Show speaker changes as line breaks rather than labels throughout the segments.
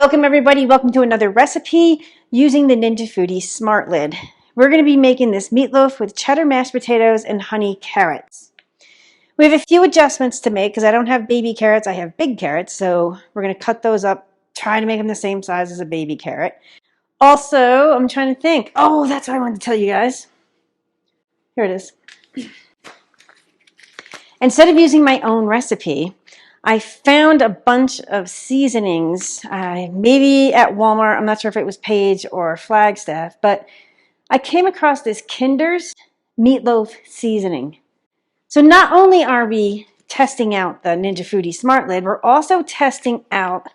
Welcome everybody, welcome to another recipe using the Ninja Foodi Smart Lid. We're going to be making this meatloaf with cheddar mashed potatoes and honey carrots. We have a few adjustments to make because I don't have baby carrots, I have big carrots, so we're going to cut those up, try to make them the same size as a baby carrot. Also, I'm trying to think, that's what I wanted to tell you guys. Here it is. Instead of using my own recipe, I found a bunch of seasonings, maybe at Walmart. I'm not sure if it was Page or Flagstaff, but I came across this Kinder's meatloaf seasoning. So not only are we testing out the Ninja Foodi Smart Lid, we're also testing out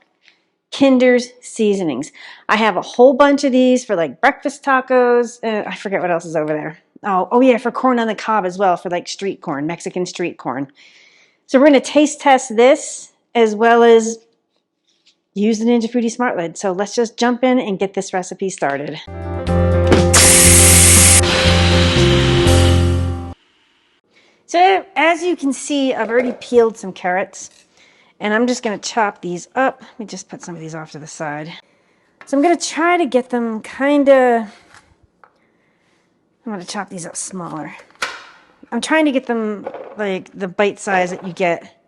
Kinder's seasonings. I have a whole bunch of these for like breakfast tacos. I forget what else is over there. Oh yeah, for corn on the cob as well, for like street corn, Mexican street corn. So we're going to taste test this as well as use the Ninja Foodi Smart Lid. So let's just jump in and get this recipe started. So as you can see, I've already peeled some carrots and I'm just going to chop these up. Let me just put some of these off to the side. So I'm going to try to get them I'm going to chop these up smaller. I'm trying to get them like the bite size that you get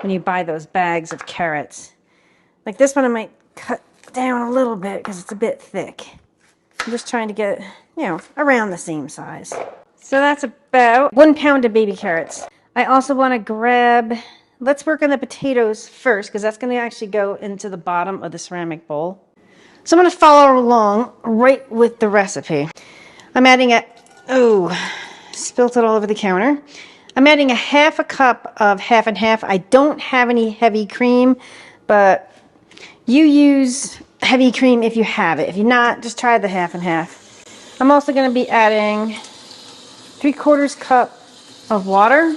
when you buy those bags of carrots. Like this one I might cut down a little bit because it's a bit thick. I'm just trying to get, around the same size. So that's about 1 pound of baby carrots. I also want to grab, let's work on the potatoes first because that's going to actually go into the bottom of the ceramic bowl. So I'm going to follow along right with the recipe. I'm adding spilt it all over the counter. I'm adding a half a cup of half and half. I don't have any heavy cream, but you use heavy cream if you have it. If you're not, just try the half and half. I'm also going to be adding 3/4 cup of water.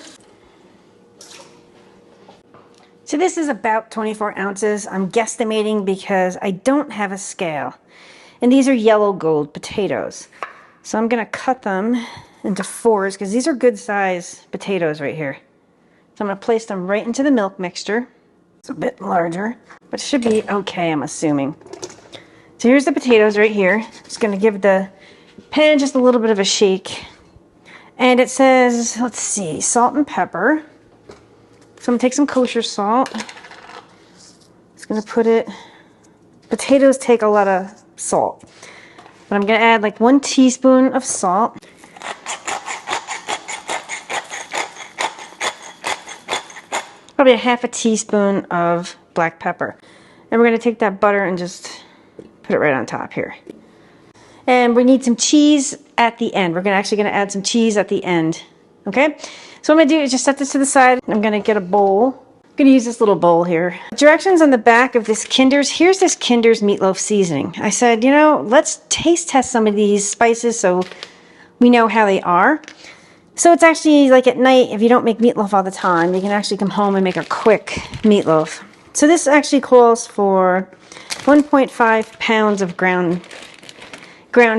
So this is about 24 ounces. I'm guesstimating because I don't have a scale. And these are yellow gold potatoes. So I'm going to cut them into fours because these are good size potatoes right here. So I'm going to place them right into the milk mixture. It's a bit larger, but it should be okay, I'm assuming. So here's the potatoes right here. Just going to give the pan just a little bit of a shake. And it says, let's see, salt and pepper. So I'm going to take some kosher salt. Just going to put it, potatoes take a lot of salt. But I'm going to add like 1 teaspoon of salt. Probably a half a teaspoon of black pepper. And we're going to take that butter and just put it right on top here. And we need some cheese at the end. We're actually going to add some cheese at the end. Okay? So what I'm going to do is just set this to the side. I'm going to get a bowl. I'm going to use this little bowl here. Directions on the back of this Kinder's. Here's this Kinder's meatloaf seasoning. I said, let's taste test some of these spices so we know how they are. So it's actually like at night, if you don't make meatloaf all the time, you can actually come home and make a quick meatloaf. So this actually calls for 1.5 pounds of ground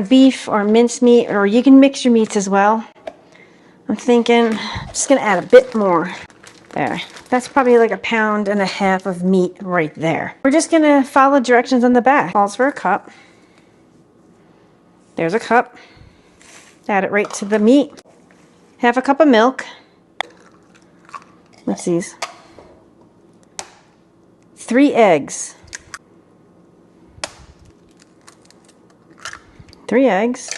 beef or mincemeat, or you can mix your meats as well. I'm thinking I'm just going to add a bit more. There. That's probably like 1.5 pounds of meat right there. We're just going to follow directions on the back. Calls for a cup. There's a cup. Add it right to the meat. Half a cup of milk. What's these? 3 eggs. 3 eggs.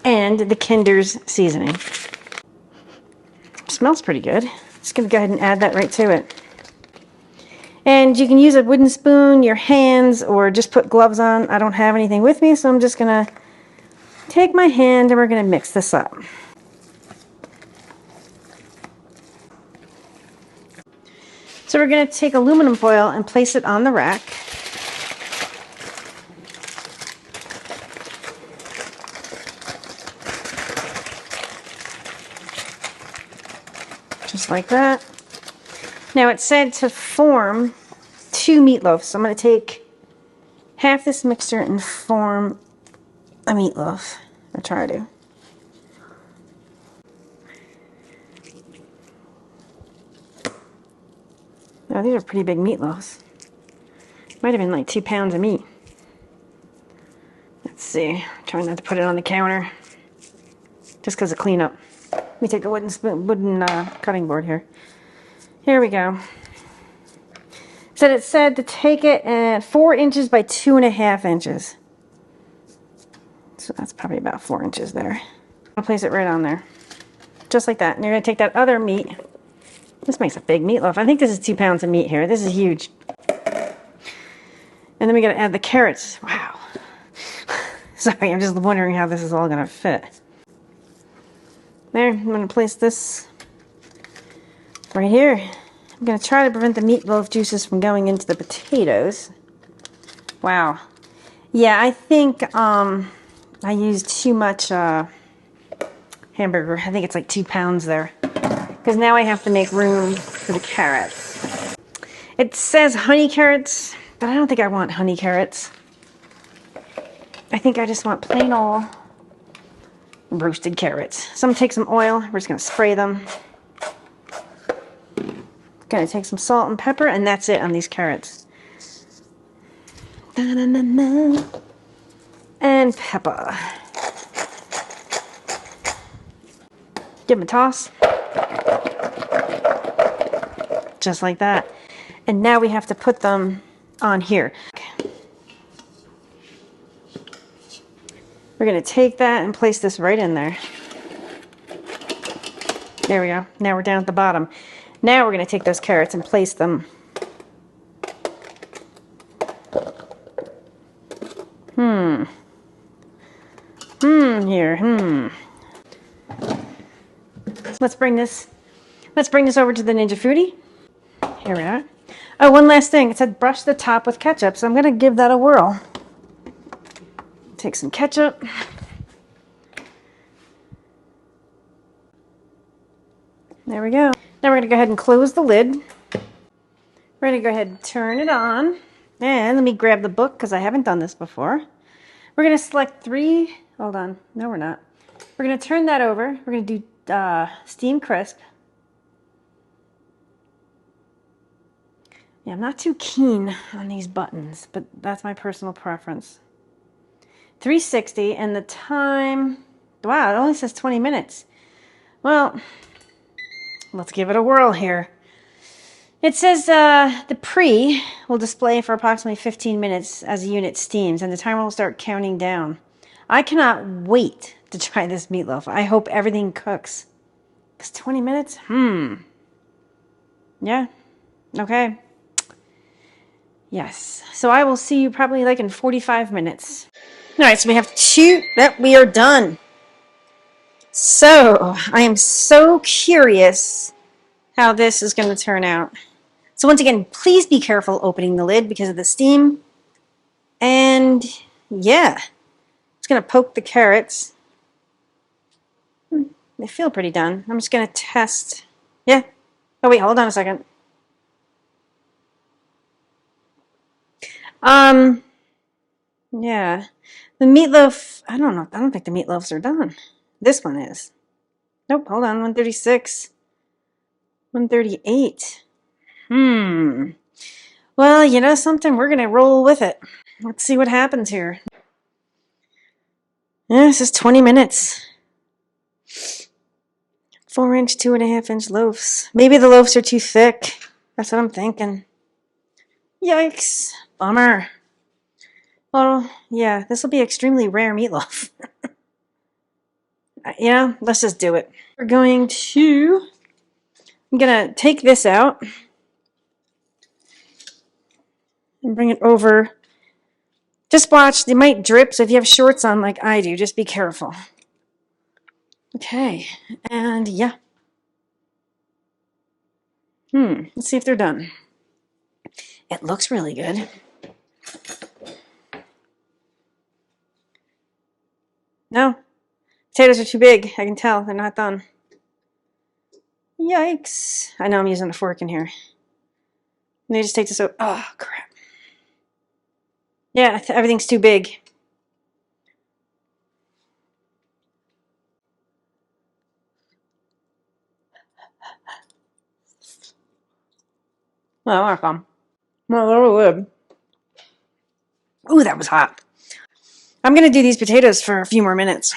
And the Kinder's seasoning. Smells pretty good. Just going to go ahead and add that right to it. And you can use a wooden spoon, your hands, or just put gloves on. I don't have anything with me, so I'm just going to take my hand and we're going to mix this up. So we're going to take aluminum foil and place it on the rack. Just like that. Now it said to form 2 meatloafs. So I'm going to take half this mixture and form a meatloaf. Or try to. Now these are pretty big meatloaves. Might have been like 2 pounds of meat. Let's see. I'm trying not to put it on the counter. Just because of cleanup. Let me take a wooden cutting board here. Here we go. So it said to take it at 4 inches by 2.5 inches. So that's probably about 4 inches there. I'll place it right on there. Just like that. And you're going to take that other meat. This makes a big meatloaf. I think this is 2 pounds of meat here. This is huge. And then we got to add the carrots. Wow. Sorry, I'm just wondering how this is all going to fit. There, I'm going to place this right here. I'm going to try to prevent the meatloaf juices from going into the potatoes. Wow. Yeah, I think I used too much hamburger. I think it's like 2 pounds there. Because now I have to make room for the carrots. It says honey carrots, but I don't think I want honey carrots. I think I just want plain old roasted carrots. So I'm gonna take some oil. We're just gonna spray them. Gonna take some salt and pepper, and that's it on these carrots. Da-na-na-na. And pepper. Give them a toss. Just like that. And now we have to put them on here. We're going to take that and place this right in there. There we go. Now we're down at the bottom. Now we're going to take those carrots and place them. Here. Let's bring this over to the Ninja Foodi. Here we are. Oh, one last thing. It said brush the top with ketchup, so I'm going to give that a whirl. Take some ketchup. There we go. Now we're going to go ahead and close the lid. We're going to go ahead and turn it on. And let me grab the book because I haven't done this before. We're going to select 3. Hold on. No, we're not. We're going to turn that over. We're going to do steam crisp. Yeah, I'm not too keen on these buttons, but that's my personal preference. 360, and the time, wow, it only says 20 minutes. Well, let's give it a whirl here. It says the pre will display for approximately 15 minutes as the unit steams, and the timer will start counting down. I cannot wait to try this meatloaf. I hope everything cooks. Because 20 minutes? Yeah, okay. Yes, so I will see you probably like in 45 minutes. All right, so we have 2, we are done. So, I am so curious how this is going to turn out. So once again, please be careful opening the lid because of the steam. And yeah, it's going to poke the carrots. They feel pretty done. I'm just going to test. Yeah. Oh wait, hold on a second. Yeah. The meatloaf, I don't know. I don't think the meatloafs are done. This one is. Nope, hold on. 136. 138. Well, you know something? We're going to roll with it. Let's see what happens here. Yeah, this is 20 minutes. 4-inch, 2.5-inch loaves. Maybe the loaves are too thick. That's what I'm thinking. Yikes. Bummer. Well, yeah, this will be extremely rare meatloaf. Yeah, let's just do it. I'm going to take this out and bring it over. Just watch, they might drip, so if you have shorts on like I do, just be careful. Okay, and yeah. Let's see if they're done. It looks really good. No, potatoes are too big. I can tell they're not done. Yikes. I know I'm using a fork in here. Let me just take this out. Oh, crap. Yeah, everything's too big. Well, I found my little lid. Ooh, that was hot. I'm going to do these potatoes for a few more minutes.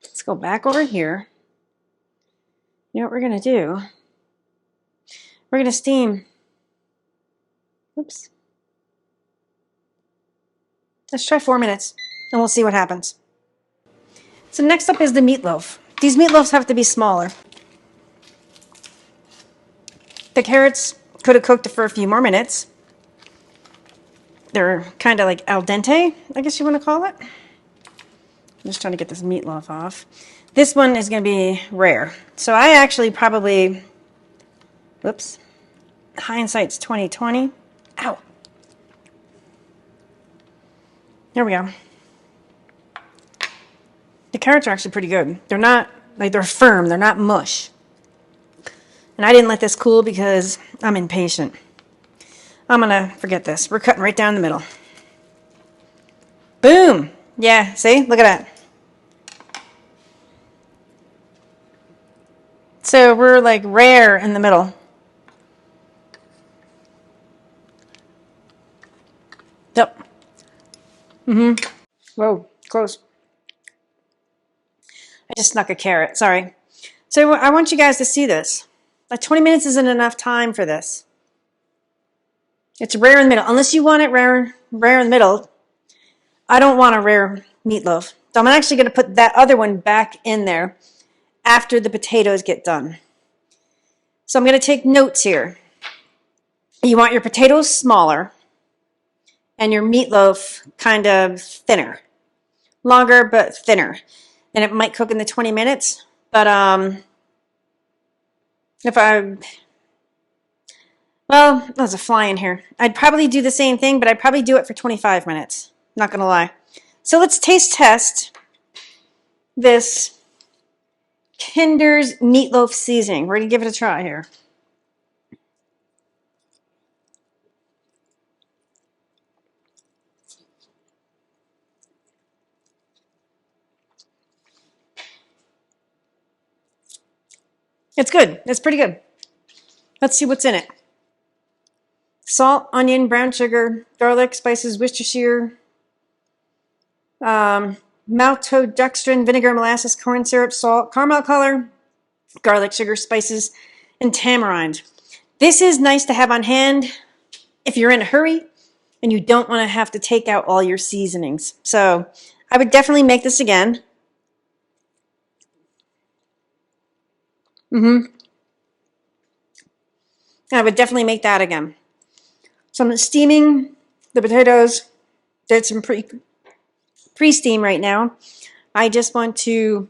Let's go back over here. You know what we're going to do? We're going to steam. Oops. Let's try 4 minutes and we'll see what happens. So next up is the meatloaf. These meatloafs have to be smaller. The carrots could have cooked for a few more minutes. They're kind of like al dente, I guess you want to call it. I'm just trying to get this meatloaf off. This one is going to be rare. So I actually probably, whoops, hindsight's 20/20. Ow. There we go. The carrots are actually pretty good. They're not, like, they're firm. They're not mush. And I didn't let this cool because I'm impatient. I'm going to forget this. We're cutting right down the middle. Boom. Yeah, see? Look at that. So we're like rare in the middle. Yep. Whoa, close. I just snuck a carrot. Sorry. So I want you guys to see this. Like 20 minutes isn't enough time for this. It's rare in the middle. Unless you want it rare in the middle. I don't want a rare meatloaf. So I'm actually going to put that other one back in there after the potatoes get done. So I'm going to take notes here. You want your potatoes smaller and your meatloaf kind of thinner. Longer, but thinner. And it might cook in the 20 minutes. But well, there's a fly in here. I'd probably do the same thing, but I'd probably do it for 25 minutes. Not going to lie. So let's taste test this Kinder's meatloaf seasoning. We're going to give it a try here. It's good. It's pretty good. Let's see what's in it. Salt, onion, brown sugar, garlic, spices, Worcestershire, maltodextrin, vinegar, molasses, corn syrup, salt, caramel color, garlic, sugar, spices, and tamarind. This is nice to have on hand if you're in a hurry and you don't want to have to take out all your seasonings. So I would definitely make this again. I would definitely make that again. So I'm steaming the potatoes. Did some pre-steam right now. I just want to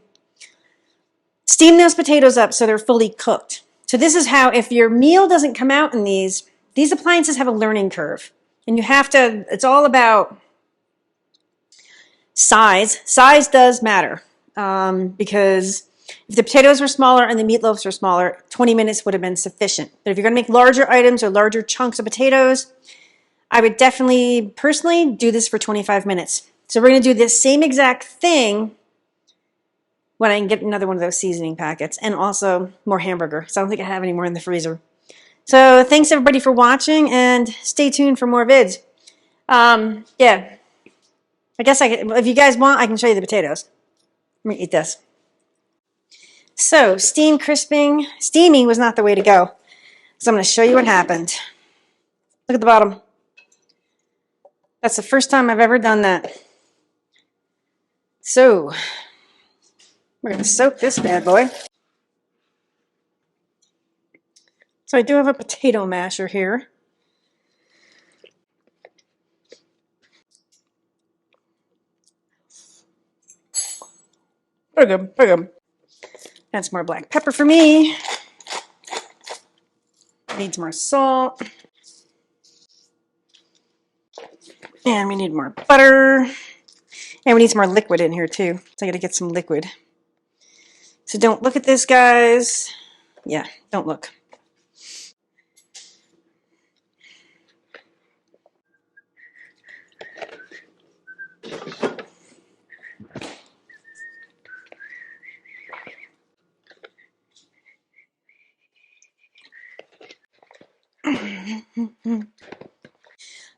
steam those potatoes up so they're fully cooked. So this is how, if your meal doesn't come out in these appliances have a learning curve. And you have to, it's all about size. Size does matter because if the potatoes were smaller and the meatloaves were smaller, 20 minutes would have been sufficient. But if you're going to make larger items or larger chunks of potatoes, I would definitely, personally, do this for 25 minutes. So we're going to do this same exact thing when I can get another one of those seasoning packets and also more hamburger. So I don't think I have any more in the freezer. So thanks everybody for watching and stay tuned for more vids. Yeah. I guess if you guys want, I can show you the potatoes. Let me eat this. So steam crisping. Steaming was not the way to go. So I'm going to show you what happened. Look at the bottom. That's the first time I've ever done that. So we're going to soak this bad boy. So I do have a potato masher here. Pretty good, pretty good. Add some more black pepper for me. Needs more salt. And we need more butter. And we need some more liquid in here too. So I gotta get some liquid. So don't look at this, guys. Yeah, don't look.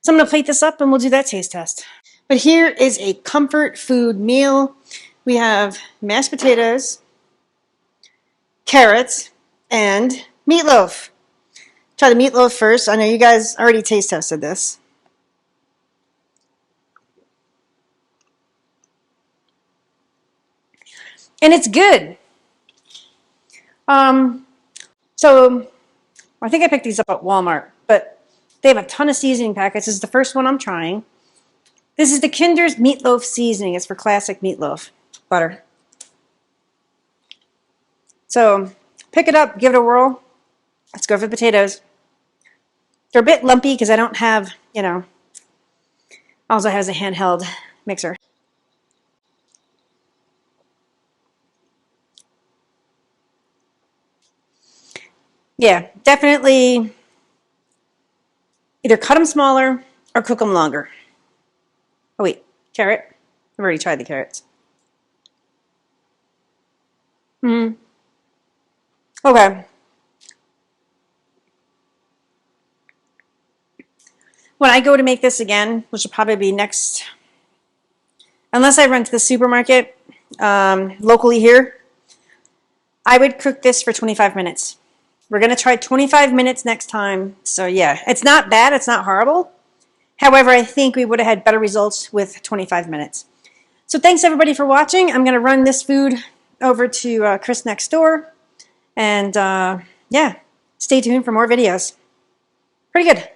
So I'm going to plate this up and we'll do that taste test. But here is a comfort food meal. We have mashed potatoes, carrots, and meatloaf. Try the meatloaf first. I know you guys already taste tested this. And it's good. So I think I picked these up at Walmart, but they have a ton of seasoning packets. This is the first one I'm trying. This is the Kinder's Meatloaf Seasoning. It's for classic meatloaf butter. So pick it up, give it a whirl. Let's go for the potatoes. They're a bit lumpy because I don't have, all I have is a handheld mixer. Yeah, definitely either cut them smaller or cook them longer. Oh wait, carrot. I've already tried the carrots. Okay. When I go to make this again, which will probably be next, unless I run to the supermarket locally here, I would cook this for 25 minutes. We're going to try 25 minutes next time. So yeah, it's not bad. It's not horrible. However, I think we would have had better results with 25 minutes. So thanks everybody for watching. I'm going to run this food over to Chris next door. And yeah, stay tuned for more videos. Pretty good.